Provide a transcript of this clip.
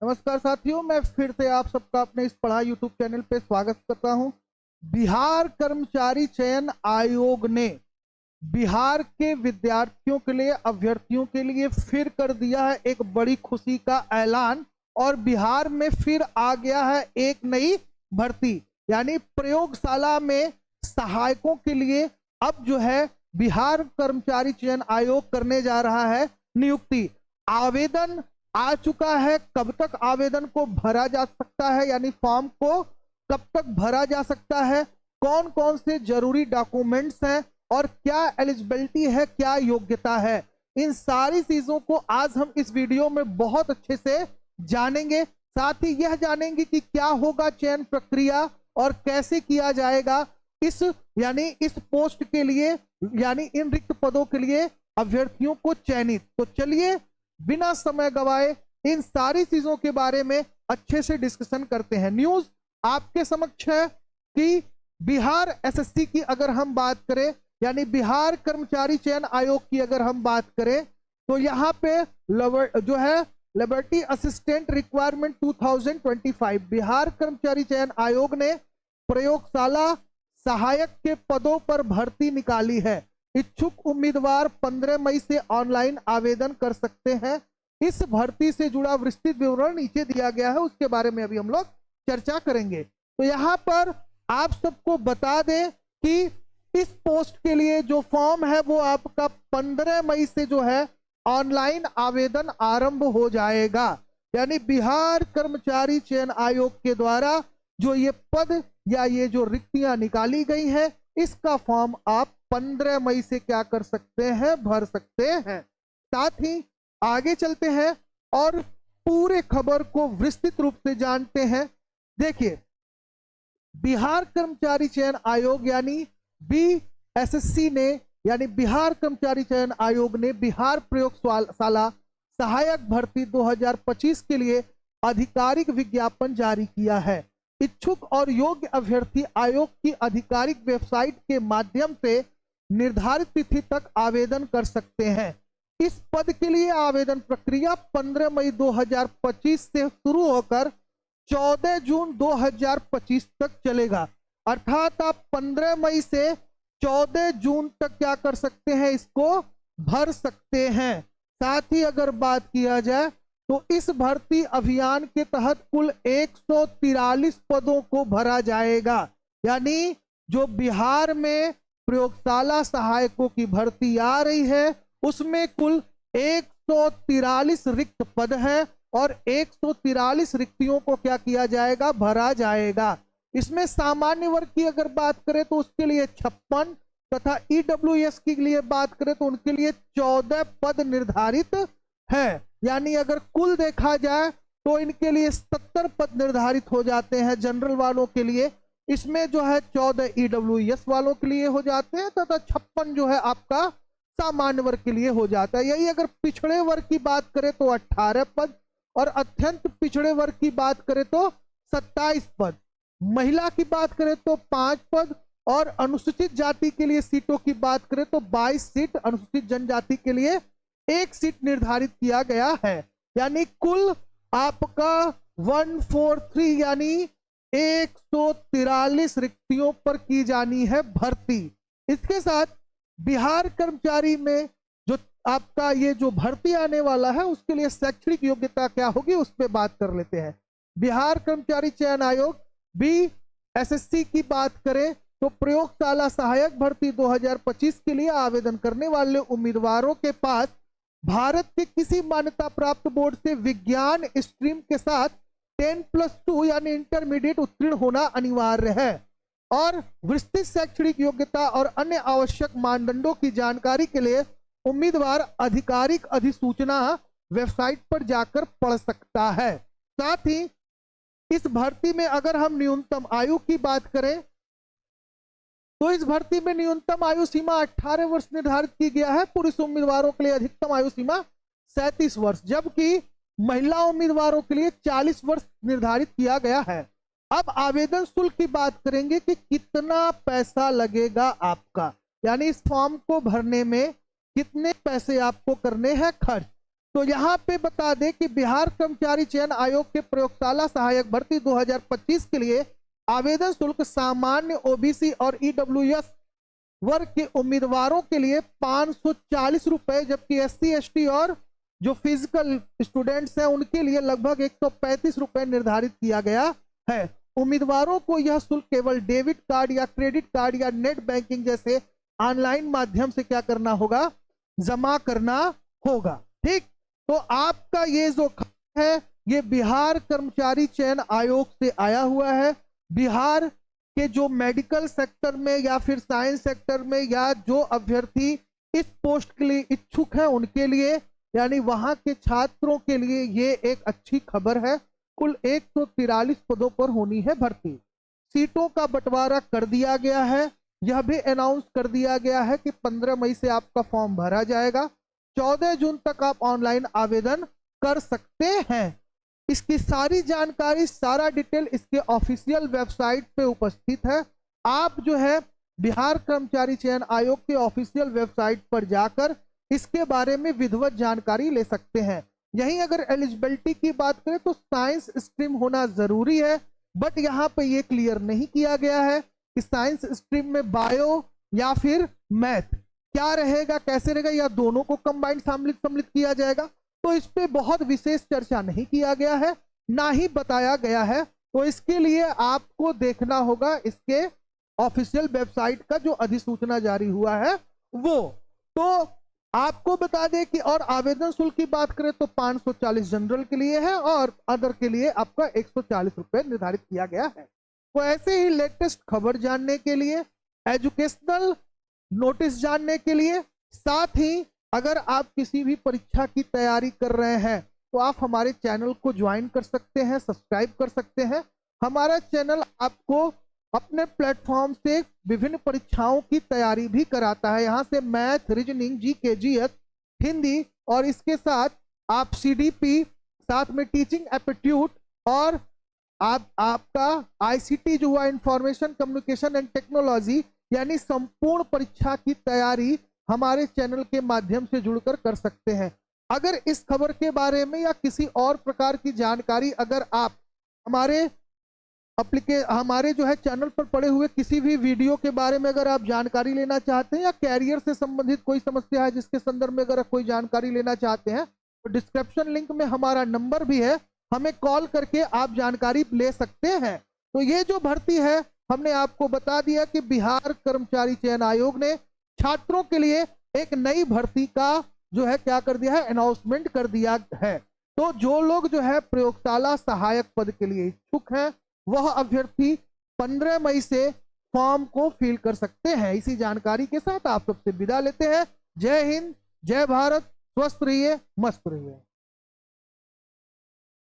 नमस्कार साथियों, मैं फिर से आप सबका अपने इस पढ़ाई यूट्यूब चैनल पे स्वागत करता हूं। बिहार कर्मचारी चयन आयोग ने बिहार के विद्यार्थियों के लिए, अभ्यर्थियों के लिए फिर कर दिया है एक बड़ी खुशी का ऐलान। और बिहार में फिर आ गया है एक नई भर्ती, यानी प्रयोगशाला में सहायकों के लिए अब जो है बिहार कर्मचारी चयन आयोग करने जा रहा है नियुक्ति। आवेदन आ चुका है। कब तक आवेदन को भरा जा सकता है, यानी फॉर्म को कब तक भरा जा सकता है, कौन कौन से जरूरी डॉक्यूमेंट्स हैं और क्या एलिजिबिलिटी है, क्या योग्यता है, इन सारी चीजों को आज हम इस वीडियो में बहुत अच्छे से जानेंगे। साथ ही यह जानेंगे कि क्या होगा चयन प्रक्रिया और कैसे किया जाएगा इस इस पोस्ट के लिए, यानी इन रिक्त पदों के लिए अभ्यर्थियों को चयनित। तो चलिए बिना समय गवाए इन सारी चीजों के बारे में अच्छे से डिस्कशन करते हैं। न्यूज आपके समक्ष है कि बिहार एसएससी की अगर हम बात करें, यानी बिहार कर्मचारी चयन आयोग की अगर हम बात करें, तो यहाँ पे जो है लिबर्टी असिस्टेंट रिक्वायरमेंट 2025 बिहार कर्मचारी चयन आयोग ने प्रयोगशाला सहायक के पदों पर भर्ती निकाली है। इच्छुक उम्मीदवार 15 मई से ऑनलाइन आवेदन कर सकते हैं। इस भर्ती से जुड़ा विस्तृत विवरण नीचे दिया गया है, उसके बारे में अभी हम लोग चर्चा करेंगे। तो यहाँ पर आप सबको बता दें कि इस पोस्ट के लिए जो फॉर्म है वो आपका 15 मई से जो है ऑनलाइन आवेदन आरंभ हो जाएगा। यानी बिहार कर्मचारी चयन आयोग के द्वारा जो ये पद या ये जो रिक्तियां निकाली गई हैं, इसका फॉर्म आप 15 मई से क्या कर सकते हैं, भर सकते हैं। साथ ही आगे चलते हैं और पूरे खबर को विस्तृत रूप से जानते हैं। देखिए, बिहार कर्मचारी चयन आयोग यानी बीएसएससी ने, यानी बिहार कर्मचारी चयन आयोग ने बिहार प्रयोगशाला सहायक भर्ती 2025 के लिए आधिकारिक विज्ञापन जारी किया है। इच्छुक और योग्य अभ्यर्थी आयोग की आधिकारिक वेबसाइट के माध्यम से निर्धारित तिथि तक आवेदन कर सकते हैं। इस पद के लिए आवेदन प्रक्रिया 15 मई 2025 से शुरू होकर 14 जून 2025 तक चलेगा। अर्थात आप 15 मई से 14 जून तक क्या कर सकते हैं, इसको भर सकते हैं। साथ ही अगर बात किया जाए तो इस भर्ती अभियान के तहत कुल 143 पदों को भरा जाएगा। यानी जो बिहार में प्रयोगशाला सहायकों की भर्ती आ रही है उसमें कुल 143 रिक्त पद है और 143 रिक्तियों को क्या किया जाएगा, भरा जाएगा। इसमें सामान्य वर्ग की अगर बात करें तो उसके लिए 56 तथा ईडब्ल्यूएस के लिए बात करें तो उनके लिए 14 पद निर्धारित है। यानी अगर कुल देखा जाए तो इनके लिए 77 पद निर्धारित हो जाते हैं जनरल वालों के लिए। इसमें जो है 14 ईडब्ल्यूएस वालों के लिए हो जाते हैं तथा 56 जो है आपका सामान्य वर्ग के लिए हो जाता है। यही अगर पिछड़े वर्ग की बात करें तो 18 पद और अत्यंत पिछड़े वर्ग की बात करें तो 27 पद, महिला की बात करें तो 5 पद और अनुसूचित जाति के लिए सीटों की बात करें तो 22 सीट, अनुसूचित जनजाति के लिए 1 सीट निर्धारित किया गया है। यानी कुल आपका 143 यानी 143 रिक्तियों पर की जानी है भर्ती। इसके साथ बिहार कर्मचारी में जो आपका ये जो भर्ती आने वाला है उसके लिए शैक्षणिक योग्यता क्या होगी उस पर बात कर लेते हैं। बिहार कर्मचारी चयन आयोग बीएसएससी की बात करें तो प्रयोगशाला सहायक भर्ती 2025 के लिए आवेदन करने वाले उम्मीदवारों के पास भारत के किसी मान्यता प्राप्त बोर्ड से विज्ञान स्ट्रीम के साथ 10+2 यानी इंटरमीडिएट उत्तीर्ण होना अनिवार्य है और विस्तृत शैक्षणिक योग्यता और अन्य आवश्यक मानदंडों की जानकारी के लिए उम्मीदवार आधिकारिक अधिसूचना वेबसाइट पर जाकर पढ़ सकता है। साथ ही इस भर्ती में अगर हम न्यूनतम आयु की बात करें तो इस भर्ती में न्यूनतम आयु सीमा 18 वर्ष निर्धारित की गया है। पुरुष उम्मीदवारों के लिए अधिकतम आयु सीमा 37 वर्ष, जबकि महिला उम्मीदवारों के लिए 40 वर्ष निर्धारित किया गया है। अब आवेदन शुल्क की बात करेंगे कि कितना पैसा लगेगा आपका, यानी इस फॉर्म को भरने में कितने पैसे आपको करने हैं खर्च। तो यहाँ पे बता दें कि बिहार कर्मचारी चयन आयोग के प्रयोगशाला सहायक भर्ती 2025 के लिए आवेदन शुल्क सामान्य ओबीसी और ईडब्ल्यूएस वर्ग के उम्मीदवारों के लिए 540 रुपए, जबकि एससी एसटी और जो फिजिकल स्टूडेंट्स हैं उनके लिए लगभग 135 रुपए निर्धारित किया गया है। उम्मीदवारों को यह शुल्क केवल डेबिट कार्ड या क्रेडिट कार्ड या नेट बैंकिंग जैसे ऑनलाइन माध्यम से क्या करना होगा, जमा करना होगा। ठीक, तो आपका ये जो खबर है ये बिहार कर्मचारी चयन आयोग से आया हुआ है। बिहार के जो मेडिकल सेक्टर में या फिर साइंस सेक्टर में या जो अभ्यर्थी इस पोस्ट के लिए इच्छुक हैं उनके लिए, यानी वहां के छात्रों के लिए ये एक अच्छी खबर है। कुल 143 पदों पर होनी है भर्ती। सीटों का बंटवारा कर दिया गया है। यह भी अनाउंस कर दिया गया है कि 15 मई से आपका फॉर्म भरा जाएगा। 14 जून तक आप ऑनलाइन आवेदन कर सकते हैं। इसकी सारी जानकारी, सारा डिटेल इसके ऑफिशियल वेबसाइट पे उपस्थित है। आप जो है बिहार कर्मचारी चयन आयोग के ऑफिशियल वेबसाइट पर जाकर इसके बारे में विधिवत जानकारी ले सकते हैं। यहीं अगर एलिजिबिलिटी की बात करें तो साइंस स्ट्रीम होना जरूरी है, बट यहाँ पे ये क्लियर नहीं किया गया है कि साइंस स्ट्रीम में बायो या फिर मैथ क्या रहेगा, कैसे रहेगा, या दोनों को कंबाइंड सम्मिलित किया जाएगा। तो इस पे बहुत विशेष चर्चा नहीं किया गया है, ना ही बताया गया है। तो इसके लिए आपको देखना होगा इसके ऑफिशियल वेबसाइट का जो अधिसूचना जारी हुआ है वो। तो आपको बता दें कि और आवेदन शुल्क की बात करें तो 540 जनरल के लिए है और अदर के लिए आपका 140 रुपए निर्धारित किया गया है। तो ऐसे ही लेटेस्ट खबर जानने के लिए, एजुकेशनल नोटिस जानने के लिए, साथ ही अगर आप किसी भी परीक्षा की तैयारी कर रहे हैं तो आप हमारे चैनल को ज्वाइन कर सकते हैं, सब्सक्राइब कर सकते हैं। हमारा चैनल आपको अपने प्लेटफॉर्म से विभिन्न परीक्षाओं की तैयारी भी कराता है। यहाँ से math, reasoning, GK, GS, Hindi और इसके साथ आप सीडीपी, साथ में टीचिंग एप्टीट्यूड और आपका आईसीटी जो हुआ इंफॉर्मेशन कम्युनिकेशन एंड टेक्नोलॉजी, यानी संपूर्ण परीक्षा की तैयारी हमारे चैनल के माध्यम से जुड़कर कर सकते हैं। अगर इस खबर के बारे में या किसी और प्रकार की जानकारी अगर आप हमारे जो है चैनल पर पड़े हुए किसी भी वीडियो के बारे में अगर आप जानकारी लेना चाहते हैं या कैरियर से संबंधित कोई समस्या है जिसके संदर्भ में अगर कोई जानकारी लेना चाहते हैं तो डिस्क्रिप्शन लिंक में हमारा नंबर भी है, हमें कॉल करके आप जानकारी ले सकते हैं। तो ये जो भर्ती है हमने आपको बता दिया कि बिहार कर्मचारी चयन आयोग ने छात्रों के लिए एक नई भर्ती का जो है क्या कर दिया है, अनाउंसमेंट कर दिया है। तो जो लोग जो है प्रयोगशाला सहायक पद के लिए इच्छुक हैं वह अभ्यर्थी 15 मई से फॉर्म को फिल कर सकते हैं। इसी जानकारी के साथ आप सबसे विदा लेते हैं। जय हिंद, जय भारत, स्वस्थ रहिए, मस्त रहिए।